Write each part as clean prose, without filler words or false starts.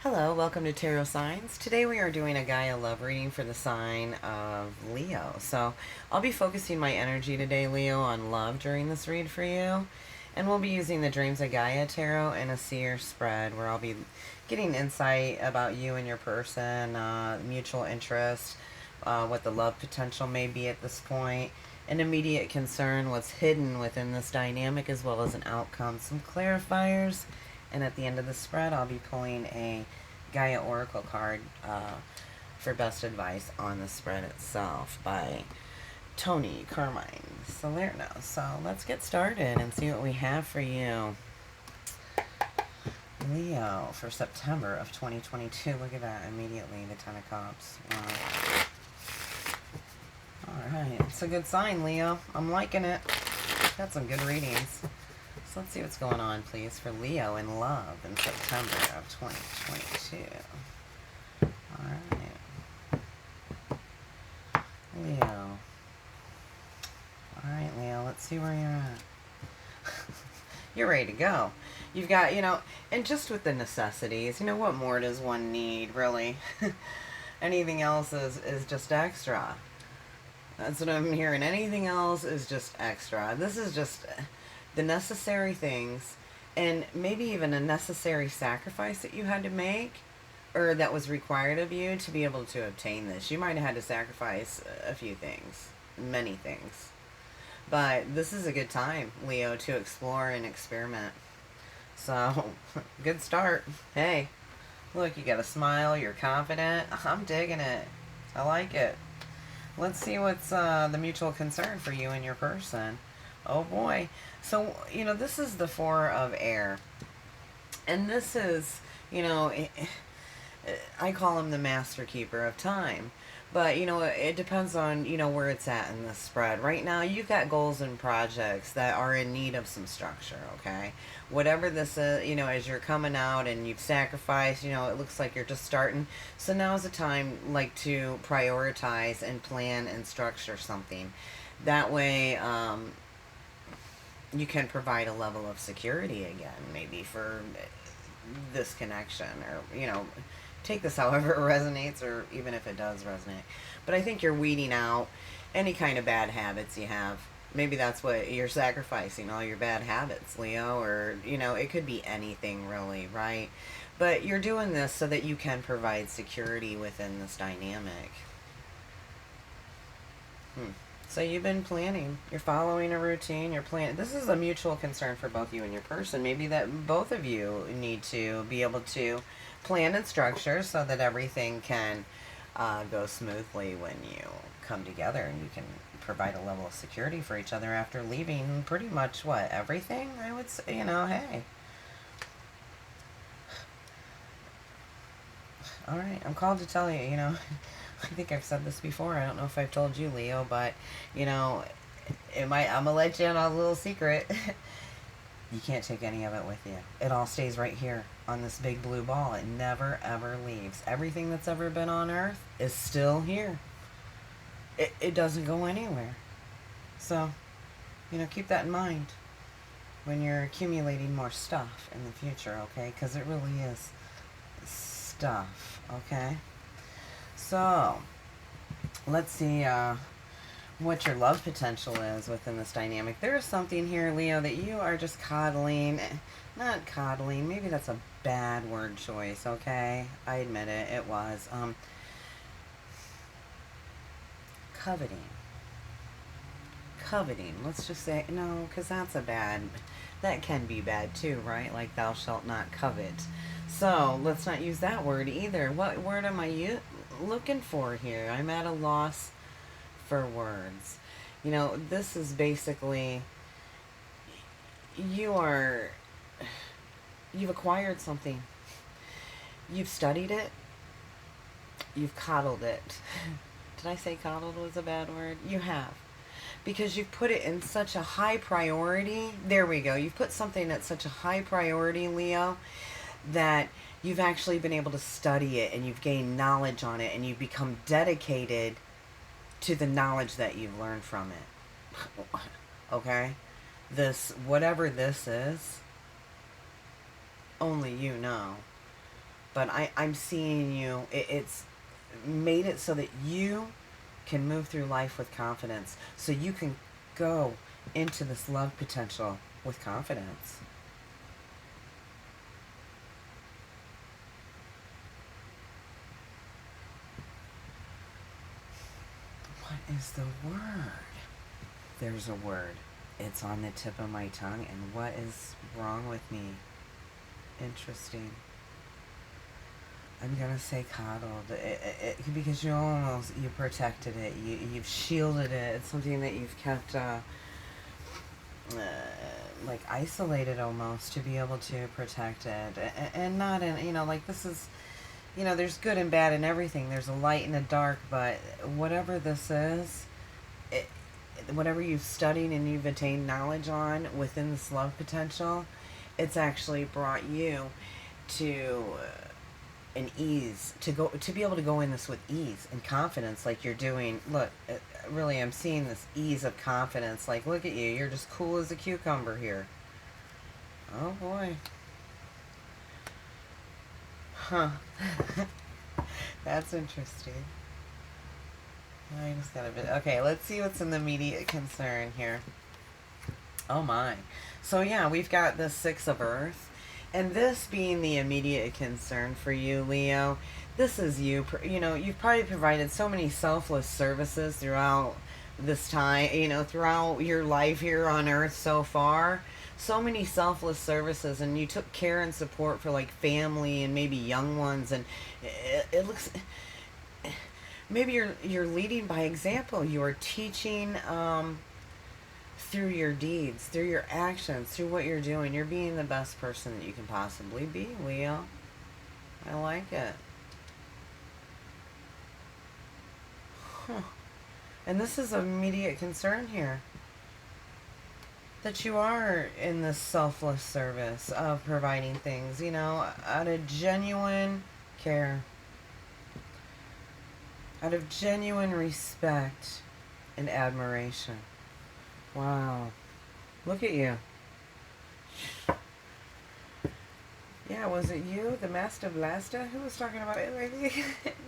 Hello, welcome to Tarot Signs. Today we are doing a Gaia love reading for the sign of Leo. So I'll be focusing my energy today, Leo, on love during this read for you. And we'll be using the Dreams of Gaia Tarot and a Seer spread where I'll be getting insight about you and your person, mutual interest, what the love potential may be at this point, an immediate concern, what's hidden within this dynamic, as well as an outcome, some clarifiers. And at the end of the spread, I'll be pulling a Gaia Oracle card for best advice on the spread itself by Tony Carmine Salerno. So let's get started and see what we have for you, Leo, for September of 2022. Look at that, immediately, the Ten of Cups. Wow. Alright, it's a good sign, Leo. I'm liking it. Got some good readings. So let's see what's going on, please, for Leo in love in September of 2022. Alright. Leo. Alright, Leo, let's see where you're at. You're ready to go. You've got, and just with the necessities, what more does one need, really? Anything else is just extra. That's what I'm hearing. Anything else is just extra. This is just the necessary things, and maybe even a necessary sacrifice that you had to make, or that was required of you to be able to obtain this. You might have had to sacrifice a few things, many things. But this is a good time, Leo, to explore and experiment. So, good start. Hey, look, you got a smile, you're confident. I'm digging it. I like it. Let's see what's the mutual concern for you and your person. Oh boy. So, this is the Four of Air. And this is, I call him the master keeper of time. But, it depends on, where it's at in the spread. Right now, you've got goals and projects that are in need of some structure, okay? Whatever this is, as you're coming out and you've sacrificed, it looks like you're just starting. So now's the time, to prioritize and plan and structure something. That way, you can provide a level of security again, maybe for this connection, or, take this however it resonates, or even if it does resonate. But I think you're weeding out any kind of bad habits you have. Maybe that's what you're sacrificing, all your bad habits, Leo, or, it could be anything really, right? But you're doing this so that you can provide security within this dynamic. So you've been planning. You're following a routine. You're planning. This is a mutual concern for both you and your person. Maybe that both of you need to be able to plan and structure so that everything can go smoothly when you come together, and you can provide a level of security for each other after leaving pretty much, everything, I would say, hey. All right, I'm called to tell you, I think I've said this before. I don't know if I've told you, Leo, but, I'm going to let you in on a little secret. You can't take any of it with you. It all stays right here on this big blue ball. It never, ever leaves. Everything that's ever been on Earth is still here. It doesn't go anywhere. So, keep that in mind when you're accumulating more stuff in the future, okay? Because it really is stuff, okay? So, let's see what your love potential is within this dynamic. There is something here, Leo, that you are just coddling. Not coddling. Maybe that's a bad word choice, okay? I admit it. It was. Coveting. Coveting. Let's just say, no, because that's a bad... That can be bad too, right? Like, thou shalt not covet. So, let's not use that word either. What word am I looking for here? I'm at a loss for words. This is basically, you've acquired something. You've studied it. You've coddled it. Did I say coddled was a bad word? You have. Because you've put it in such a high priority. There we go. You've put something at such a high priority, Leo, that you've actually been able to study it, and you've gained knowledge on it, and you've become dedicated to the knowledge that you've learned from it. Okay? Whatever this is, only you know. But I'm seeing you, it's made it so that you can move through life with confidence. So you can go into this love potential with confidence. What is the word? There's a word. It's on the tip of my tongue. And what is wrong with me? Interesting. I'm gonna say coddled, because you protected it, you've shielded it. It's something that you've kept like isolated almost, to be able to protect it, and not in, like, this is, there's good and bad in everything. There's a light and a dark, but whatever this is, whatever you've studied and you've attained knowledge on within this love potential, it's actually brought you to an ease, to be able to go in this with ease and confidence, like you're doing. Look, really, I'm seeing this ease of confidence. Like, look at you, you're just cool as a cucumber here. Oh boy. Huh. That's interesting. I just got a bit. Okay, let's see what's in the immediate concern here. Oh my. So yeah, we've got the Six of Earth. And this being the immediate concern for you, Leo, this is you. You've probably provided so many selfless services throughout this time, throughout your life here on Earth so far. So many selfless services, and you took care and support for, like, family and maybe young ones, and it looks, maybe you're leading by example. You are teaching through your deeds, through your actions, through what you're doing. You're being the best person that you can possibly be, Leo. I like it. Huh. And this is an immediate concern here, that you are in this selfless service of providing things, out of genuine care, out of genuine respect and admiration. Wow. Look at you. Yeah, was it you, the Master Blaster? Who was talking about it?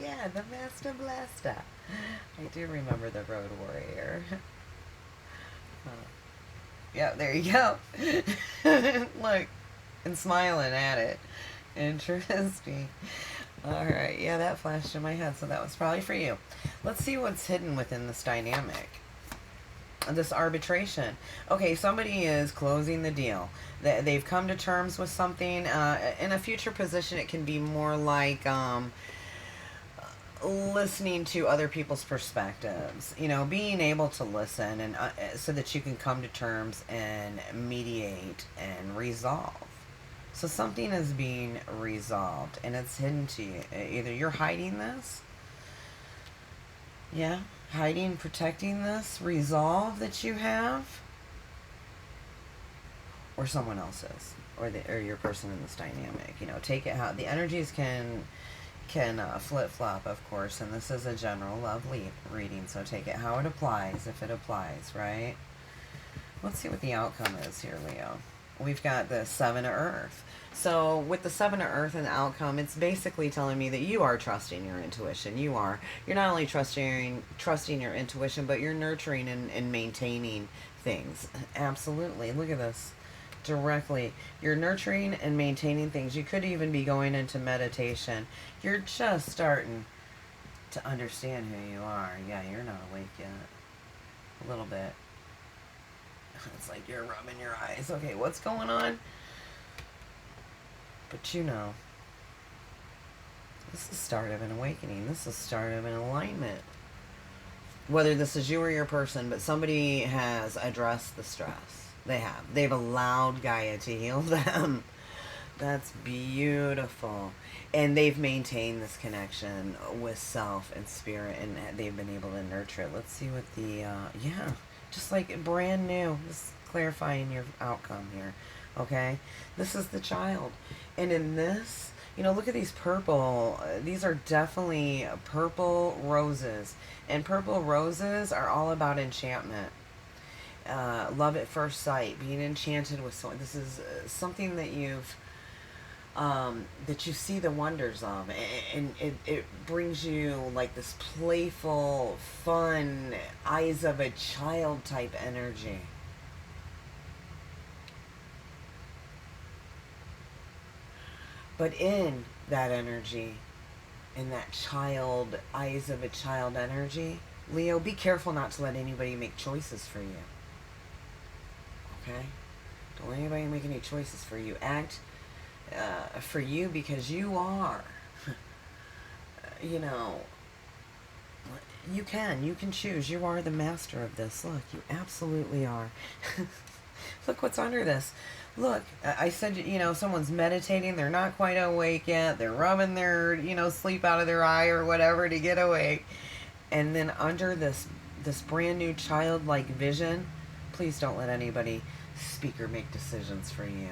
Yeah, the Master Blaster. I do remember the Road Warrior. Yeah, there you go. Look, and smiling at it. Interesting. Alright, yeah, that flashed in my head, so that was probably for you. Let's see what's hidden within this dynamic. This arbitration. Okay, somebody is closing the deal. They've come to terms with something. In a future position, it can be more like listening to other people's perspectives. Being able to listen, and so that you can come to terms and mediate and resolve. So something is being resolved, and it's hidden to you. Either you're hiding this. Yeah. Hiding, protecting this resolve that you have, or someone else's, or your person in this dynamic. Take it how the energies can flip flop, of course, and this is a general love reading, so take it how it applies, if it applies, right? Let's see what the outcome is here, Leo. We've got the Seven of Earth. So with the Seven of Earth and the outcome, it's basically telling me that you are trusting your intuition. You're not only trusting your intuition, but you're nurturing and maintaining things. Absolutely. Look at this. Directly. You're nurturing and maintaining things. You could even be going into meditation. You're just starting to understand who you are. Yeah, you're not awake yet. A little bit. It's like you're rubbing your eyes. Okay, what's going on? But this is the start of an awakening. This is the start of an alignment. Whether this is you or your person, but somebody has addressed the stress. They have. They've allowed Gaia to heal them. That's beautiful. And they've maintained this connection with self and spirit, and they've been able to nurture it. Let's see what the, just like brand new. This is clarifying your outcome here. Okay? This is the child. And in this, look at these purple. These are definitely purple roses. And purple roses are all about enchantment. Love at first sight. Being enchanted with someone. This is something that you've that you see the wonders of, and it brings you like this playful, fun, eyes of a child type energy. But in that energy, in that child, eyes of a child energy, Leo, be careful not to let anybody make choices for you. Okay? Don't let anybody make any choices for you. Act for you, because you are, you know, you can choose. You are the master of this. Look, you absolutely are. Look what's under this. Look, I said, you know, someone's meditating, they're not quite awake yet, they're rubbing their, you know, sleep out of their eye or whatever to get awake. And then under this brand new childlike vision, please don't let anybody speak or make decisions for you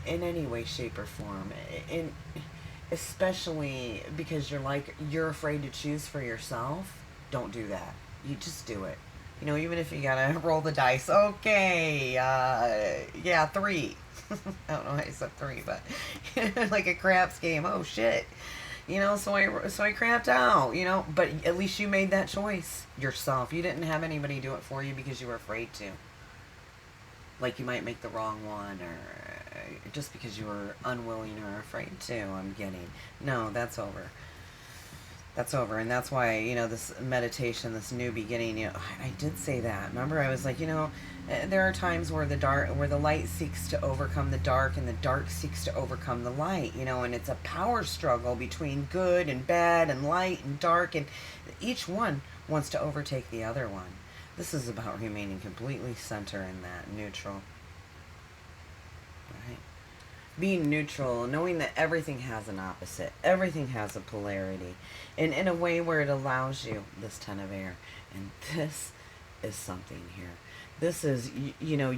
in any way, shape, or form. Especially because you're afraid to choose for yourself. Don't do that. You just do it. You know, even if you gotta roll the dice. Okay, yeah, 3. I don't know why I said 3, but like a craps game. Oh shit. You know, so I crapped out, you know, but at least you made that choice yourself. You didn't have anybody do it for you because you were afraid to. Like you might make the wrong one, or just because you were unwilling or afraid to, I'm getting. No, that's over. That's over. And that's why, you know, this meditation, this new beginning, you know, I did say that. Remember, I was like, you know, there are times where the light seeks to overcome the dark, and the dark seeks to overcome the light, you know, and it's a power struggle between good and bad and light and dark, and each one wants to overtake the other one. This is about remaining completely center in that, neutral. Right? Being neutral, knowing that everything has an opposite, everything has a polarity, and in a way where it allows you this 10 of air. And this is something here. This is, you know,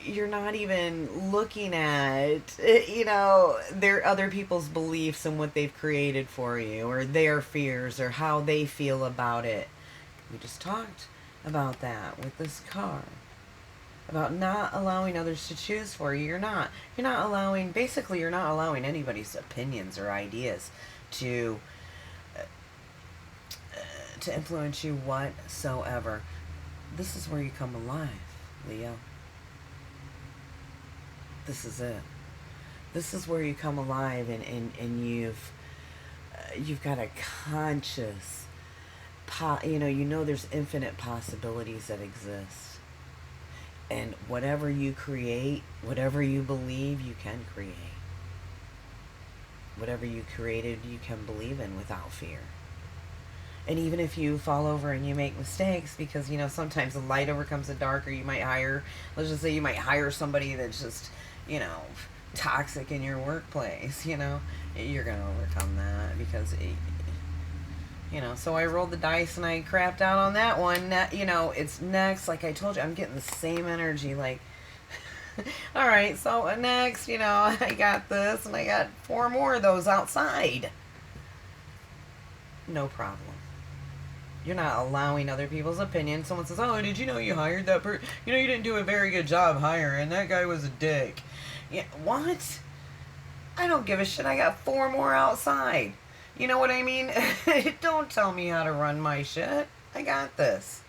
you're not even looking at, you know, their other people's beliefs and what they've created for you, or their fears, or how they feel about it. We just talked about that with this card. About not allowing others to choose for you. You're not allowing, basically you're not allowing anybody's opinions or ideas to influence you whatsoever. This is where you come alive, Leo. This is it. This is where you come alive, and you've got a conscious, you know there's infinite possibilities that exist. And whatever you create, whatever you believe, you can create. Whatever you created, you can believe in without fear. And even if you fall over and you make mistakes, because, you know, sometimes the light overcomes the dark, or you might let's just say you might hire somebody that's just, you know, toxic in your workplace, you know, you're going to overcome that, because you know, so I rolled the dice and I crapped out on that one. You know, it's next. Like I told you, I'm getting the same energy. Like, all right, so next, you know, I got this, and I got 4 more of those outside. No problem. You're not allowing other people's opinion. Someone says, oh, did you know you hired that person? You know, you didn't do a very good job hiring. That guy was a dick. Yeah, what? I don't give a shit. I got 4 more outside. You know what I mean? Don't tell me how to run my shit. I got this.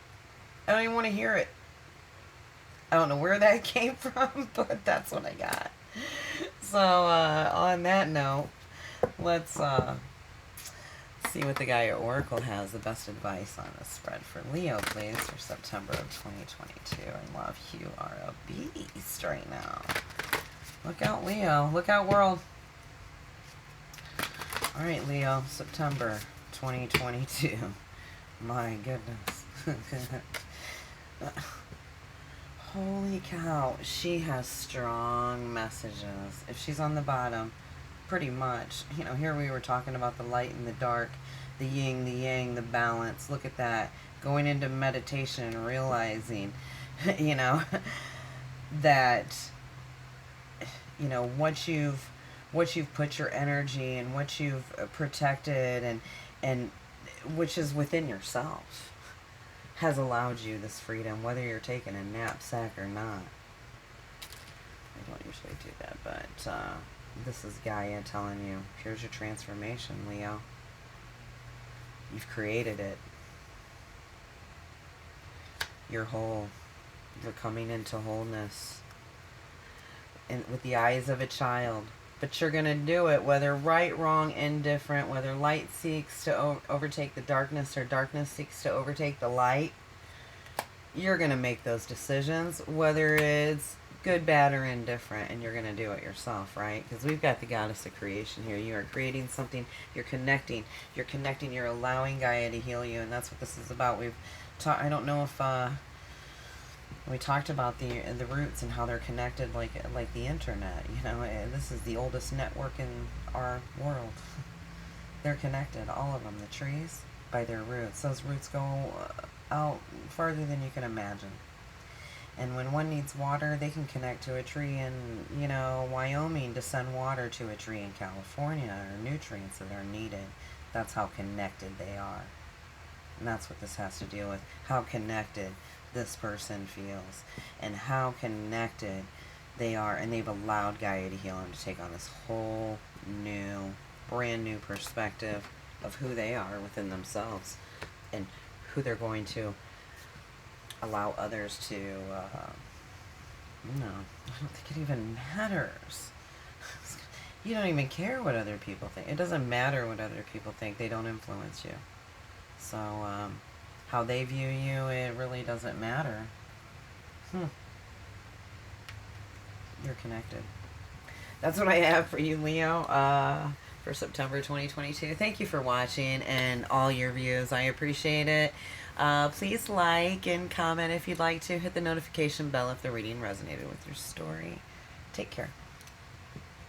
I don't even want to hear it. I don't know where that came from, but that's what I got. So, on that note, let's see what the GAIA Oracle has. The best advice on a spread for Leo, please, for September of 2022. And love, you are a beast right now. Look out, Leo. Look out, world. All right, Leo, September 2022. My goodness. Holy cow. She has strong messages. If she's on the bottom, pretty much. You know, here we were talking about the light and the dark, the yin, the yang, the balance. Look at that. Going into meditation and realizing, you know, that, you know, what you've put your energy and what you've protected and which is within yourself has allowed you this freedom, whether you're taking a knapsack or not. I don't usually do that, but this is Gaia telling you, here's your transformation, Leo. You've created it. You're whole. You're coming into wholeness. And with the eyes of a child. But you're going to do it, whether right, wrong, indifferent, whether light seeks to overtake the darkness or darkness seeks to overtake the light. You're going to make those decisions, whether it's good, bad, or indifferent, and you're going to do it yourself, right? Because we've got the goddess of creation here. You are creating something. You're connecting. You're allowing Gaia to heal you, and that's what this is about. We've talked. I don't know if we talked about the roots and how they're connected, like the internet. You know, this is the oldest network in our world. They're connected, all of them. The trees, by their roots. Those roots go out farther than you can imagine. And when one needs water, they can connect to a tree in, you know, Wyoming to send water to a tree in California, or nutrients that are needed. That's how connected they are. And that's what this has to deal with. How connected this person feels. And how connected they are. And they've allowed Gaia to heal them, to take on this whole new, brand new perspective of who they are within themselves. And who they're going to allow others to, no, I don't think it even matters. You don't even care what other people think. It doesn't matter what other people think. They don't influence you. So, how they view you, it really doesn't matter. You're connected. That's what I have for you, Leo, for September 2022. Thank you for watching and all your views. I appreciate it. Please like and comment if you'd like to. Hit the notification bell if the reading resonated with your story. Take care.